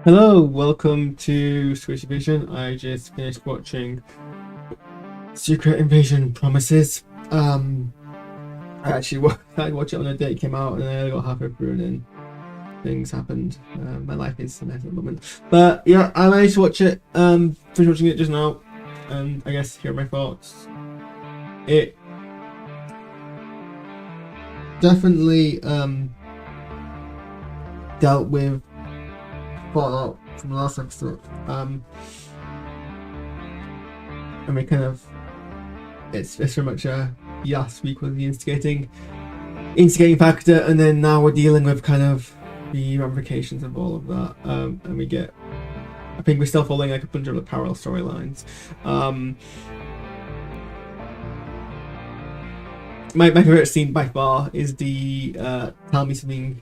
Hello, welcome to SquishiVision. I just finished watching Secret Invasion Promises. I actually I watched it on the day it came out, and I got halfway through, and then things happened. My life is a mess at the moment, but yeah, I managed to watch it. Finished watching it just now, and I guess here are my thoughts. It definitely dealt with fallout from the last episode. And we kind of it's very much a last week was the instigating factor, and then now we're dealing with kind of the ramifications of all of that. And we get, I think we're still following like a bunch of the parallel storylines. My favorite scene by far is the tell me something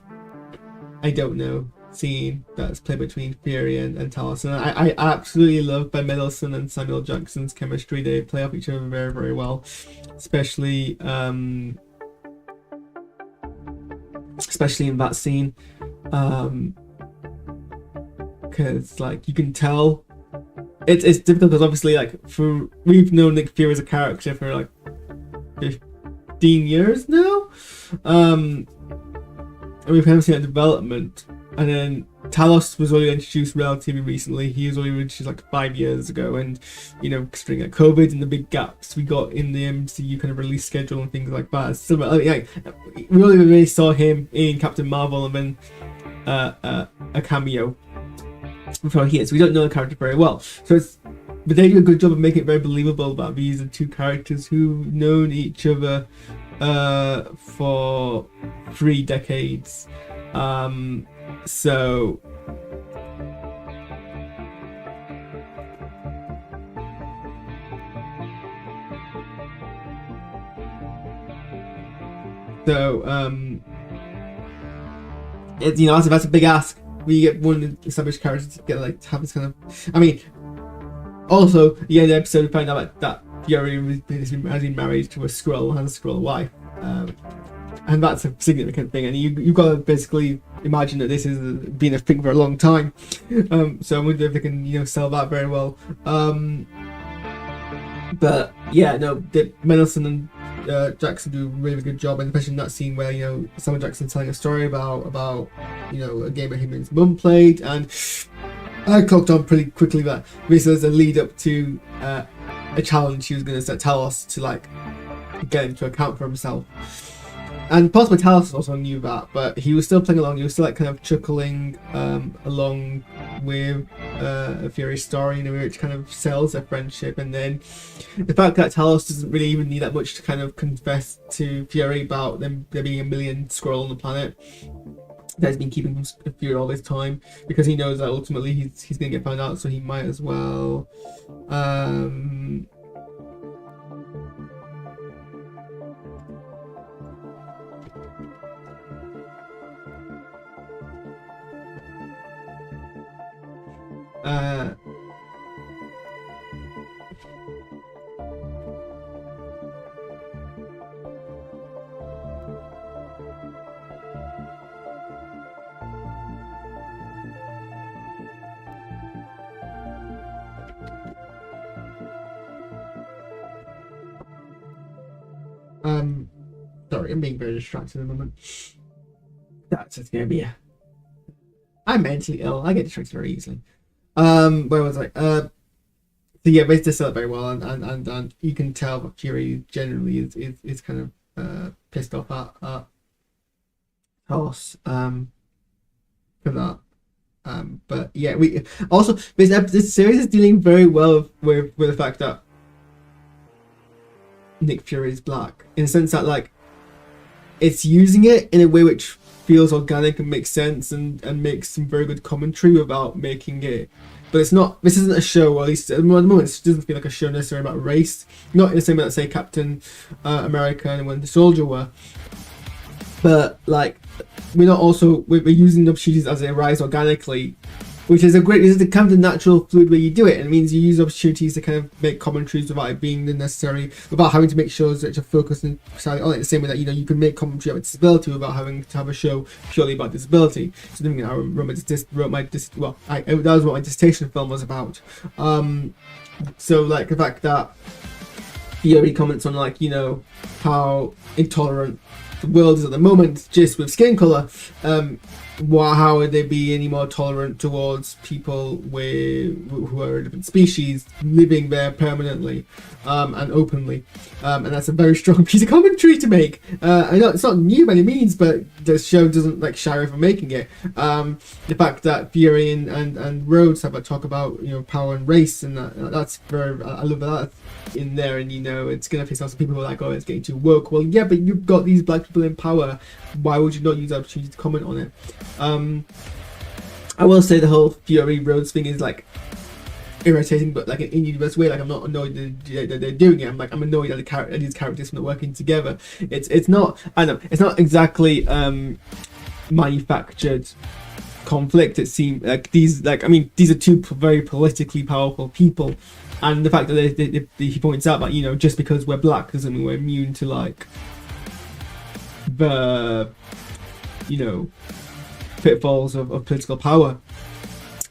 I don't know scene that's played between Fury and Talos, and I absolutely love Ben Mendelsohn and Samuel Jackson's chemistry. They play off each other very, very well, especially in that scene, because like you can tell it's difficult because obviously like we've known Nick Fury as a character for like 15 years now, and we've kind of seen that development. And then Talos was only introduced relatively recently. He was only introduced like 5 years ago, and you know, considering like COVID and the big gaps we got in the MCU kind of release schedule and things like that, so like we only really saw him in Captain Marvel and then a cameo before here, so we don't know the character very well. But they do a good job of making it very believable that these are two characters who've known each other for 3 decades. So it's, you know, that's a big ask. We get one established character to get like to have this kind of, I mean, also yeah, the episode we find out that Fury has been married to a Skrull, has a Skrull wife, and that's a significant thing, and you've got to basically imagine that this has been a thing for a long time. So I wonder if they can, you know, sell that very well. But yeah, no, Mendelsohn and Jackson do a really good job, and especially in that scene where, you know, Samuel Jackson's telling a story about you know, a game that him and his mum played, and I clocked on pretty quickly that this was a lead up to a challenge he was going to set Talos to like get him to account for himself. And possibly Talos also knew that, but he was still playing along. He was still like kind of chuckling along with Fury's story, you know, which kind of sells their friendship. And then the fact that Talos doesn't really even need that much to kind of confess to Fury about there being a million Skrull on the planet that's been keeping from Fury all this time, because he knows that ultimately he's going to get found out, so he might as well. Sorry, I'm being very distracted at the moment. That's just gonna be I'm mentally ill. I get distracted very easily. Where was I? So yeah, they just sell it very well, and you can tell that Fury generally is kind of pissed off at Talos for that. But yeah, we also this series is dealing very well with the fact that Nick Fury is black, in the sense that like it's using it in a way which feels organic and makes sense, and makes some very good commentary without making it. But it's not. This isn't a show, or at least at the moment, it doesn't feel like a show necessarily about race. Not in the same way that, say, Captain America and Winter Soldier were. But like, we're using the opportunities as they arise organically which is this is the kind of the natural fluid way you do it, and it means you use opportunities to kind of make commentaries without it being necessary, without having to make shows that are focused on it, the same way that you can make commentary about disability without having to have a show purely about disability. So I that was what my dissertation film was about. So like the fact that Fury comments on how intolerant the world is at the moment just with skin color. How would they be any more tolerant towards people who are a different species living there permanently and openly? And that's a very strong piece of commentary to make. I know it's not new by any means, but the show doesn't shy away from making it. The fact that Fury and Rhodes have a talk about power and race, and that's very, I love that in there. And it's gonna piss off some people who are like, oh, it's getting too woke. Well, yeah, but you've got these black people in power. Why would you not use the opportunity to comment on it? I will say the whole Fury Rhodes thing is irritating, but an in-universe way. I'm not annoyed that they're doing it. I'm annoyed at these characters not working together. It's not, I know it's not exactly manufactured conflict. It seems like these are two very politically powerful people, and the fact that he points out that just because we're black doesn't mean we're immune to the pitfalls of political power.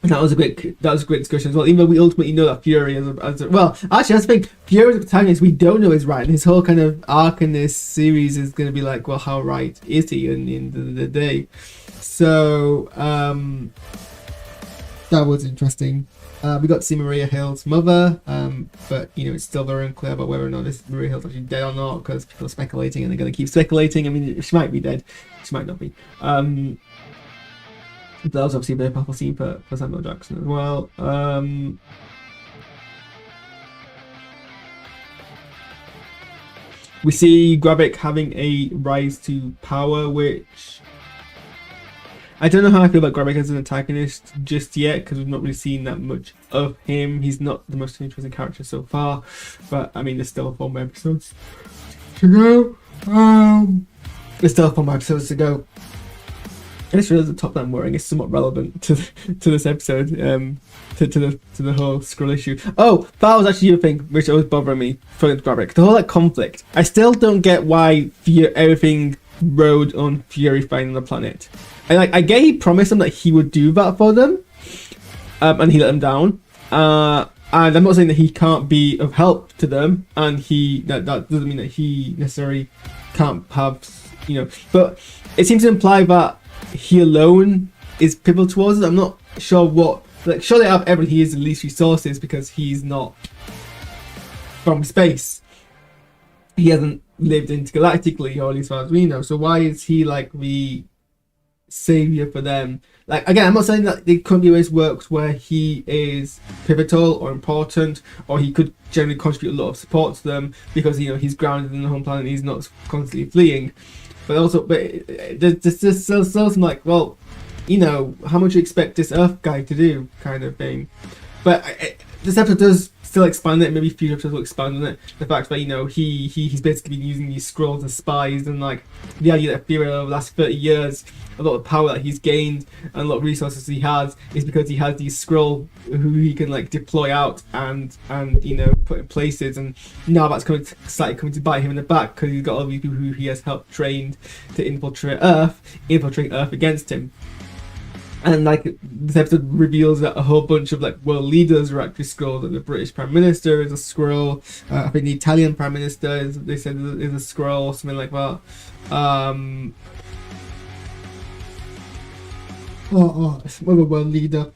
And that was a great discussion as well, even though we ultimately know that Fury well, actually that's the thing, Fury as a protagonist we don't know is right, and his whole kind of arc in this series is going to be well, how right is he in the end of the day? So that was interesting. We got to see Maria Hill's mother, but it's still very unclear about whether or not this Maria Hill's actually dead or not, because people are speculating and they're going to keep speculating. I mean, she might be dead, she might not be. That was obviously a very powerful scene for Samuel Jackson as well. We see Gravik having a rise to power, which I don't know how I feel about Gravik as an antagonist just yet, because we've not really seen that much of him. He's not the most interesting character so far, but I mean, there's still 4 more episodes to go. There's still 4 more episodes to go. I just realised the top that I'm wearing is somewhat relevant to this episode, to the whole Skrull issue. Oh, that was actually the thing which was bothering me for Gravik. The whole conflict. I still don't get why everything rode on Fury finding the planet. And I get he promised them that he would do that for them, and he let them down. And I'm not saying that he can't be of help to them, and that doesn't mean that he necessarily can't have, but it seems to imply that he alone is pivotal towards it. I'm not sure what, surely out of everyone he is the least resources because he's not from space. He hasn't lived intergalactically, or at least as far as we know. So why is he the savior for them? Again, I'm not saying that there couldn't be ways works where he is pivotal or important, or he could generally contribute a lot of support to them because he's grounded in the home planet, he's not constantly fleeing. But there's just still some well, how much you expect this Earth guy to do kind of thing. But this episode does still expand it. Maybe future episodes will expand on it. The fact that he's basically been using these Skrulls as spies, and the idea that Fury over the last 30 years, a lot of power that he's gained and a lot of resources he has is because he has these Skrull who he can deploy out and put in places, and now that's coming to bite him in the back because he's got all these people who he has helped trained to infiltrate Earth against him. And this episode reveals that a whole bunch of world leaders are actually Skrulls. The British Prime Minister is a Skrull. I think the Italian Prime Minister is a Skrull or something like that. It's more of a world leader.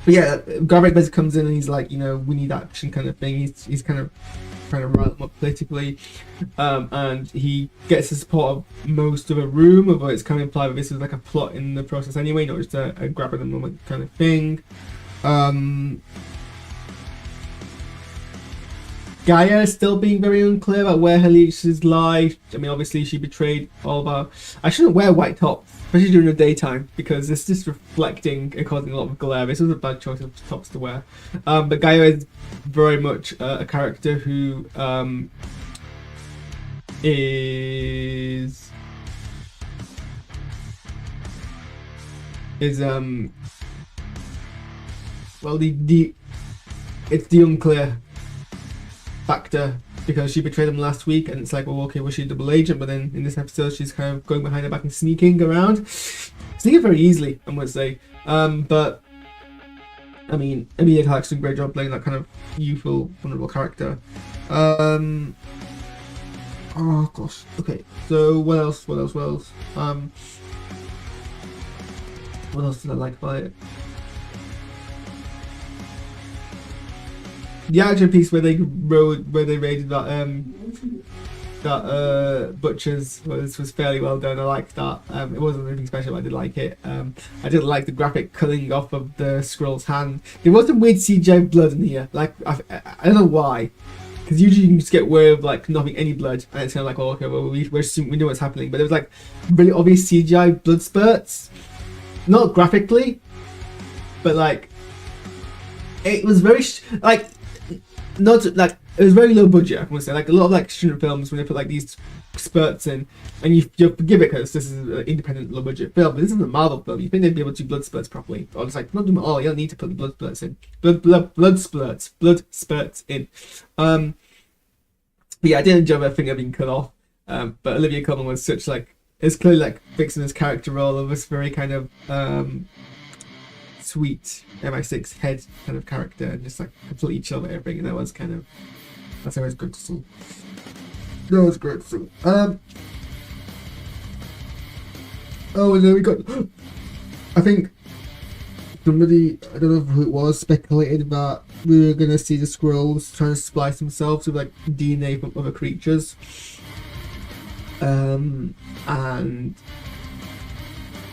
But yeah, Gravik basically comes in and he's we need action kind of thing. He's kind of trying to rile them up politically, and he gets the support of most of a room, although it's kind of implied that this is a plot in the process anyway, not just a grab at the moment kind of thing. Gaia is still being very unclear about where her leases lie. I mean, obviously she betrayed all of our... I shouldn't wear white tops, especially during the daytime, because it's just reflecting and causing a lot of glare. This was a bad choice of tops to wear. But Gaia is very much a character who is well, the it's the unclear factor, because she betrayed him last week, and it's like, well, okay, was she a double agent? But then in this episode, she's kind of going behind her back and sneaking around, sneaking very easily, I must say. But I mean, Emilia Clarke's done a great job playing that kind of youthful, vulnerable character. Oh gosh. Okay. So what else? What else did I like about it? The action piece where they raided that butcher's was fairly well done. I liked that. It wasn't anything special, but I did like it. I did like the graphic cutting off of the Skrull's hand. There was some weird CGI blood in here. Like I don't know why, because usually you can just get away with like not having any blood, and it's kind of like, oh, okay, well we know what's happening. But there was like really obvious CGI blood spurts, not graphically, but like it was very like. Not like it was very low budget, I want to say. Like a lot of like student films, when they put like these spurts in, and you forgive it because this is an independent low budget film, but this is a Marvel film. You think they'd be able to do blood spurts properly, or just like not do them all. You don't need to put the blood spurts in. Blood spurts in. But yeah, I did enjoy her finger being cut off. But Olivia Colman was such like, it's clearly like fixing his character role of this very kind of sweet MI6 head kind of character, and just like completely chill with everything, and that's always good to see. That was great to see. Oh, and then we got, I think somebody, I don't know who it was, speculated that we were gonna see the Skrulls trying to splice themselves with like DNA from other creatures, and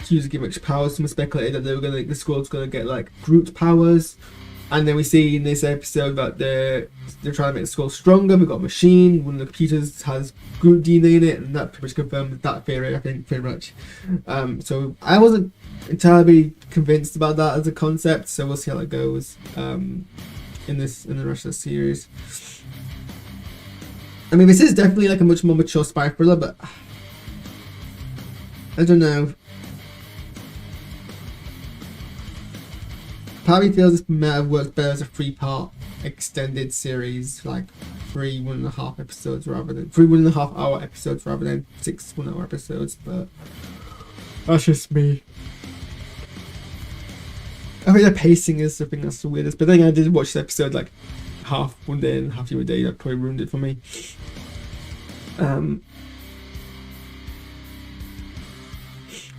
to give much powers. Some speculated that the Skrull's gonna get like Groot powers, and then we see in this episode that they're trying to make the Skrull stronger. We've got a machine, one of the computers has Groot DNA in it, and that pretty much confirmed that theory, I think, pretty much. So I wasn't entirely convinced about that as a concept, so we'll see how that goes in the rest of the series. I mean, this is definitely like a much more mature spy thriller, but I don't know. Part of me feels this might have worked better as a 3-part extended series, like 3 1.5 episodes rather than 3 1.5 hour episodes rather than 6 1 hour episodes, but that's just me. I think the pacing is the thing that's the weirdest, but then I did watch the episode like half one day and half the other day. That probably ruined it for me.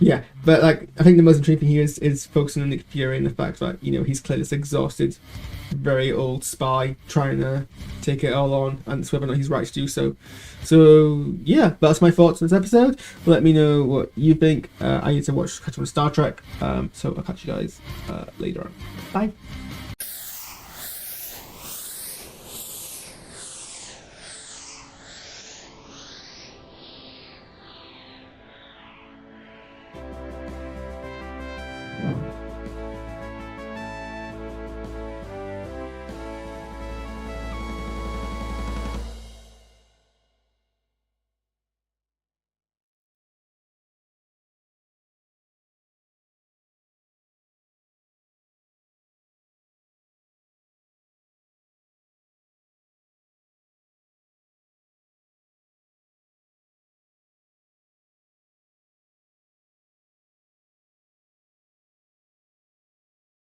Yeah, but like I think the most intriguing thing here is focusing on Nick Fury and the fact that, you know, he's clearly this exhausted, very old spy trying to take it all on, and it's whether or not he's right to do so. So yeah, that's my thoughts on this episode. Let me know what you think. I need to catch up on Star Trek. So I'll catch you guys later on. Bye.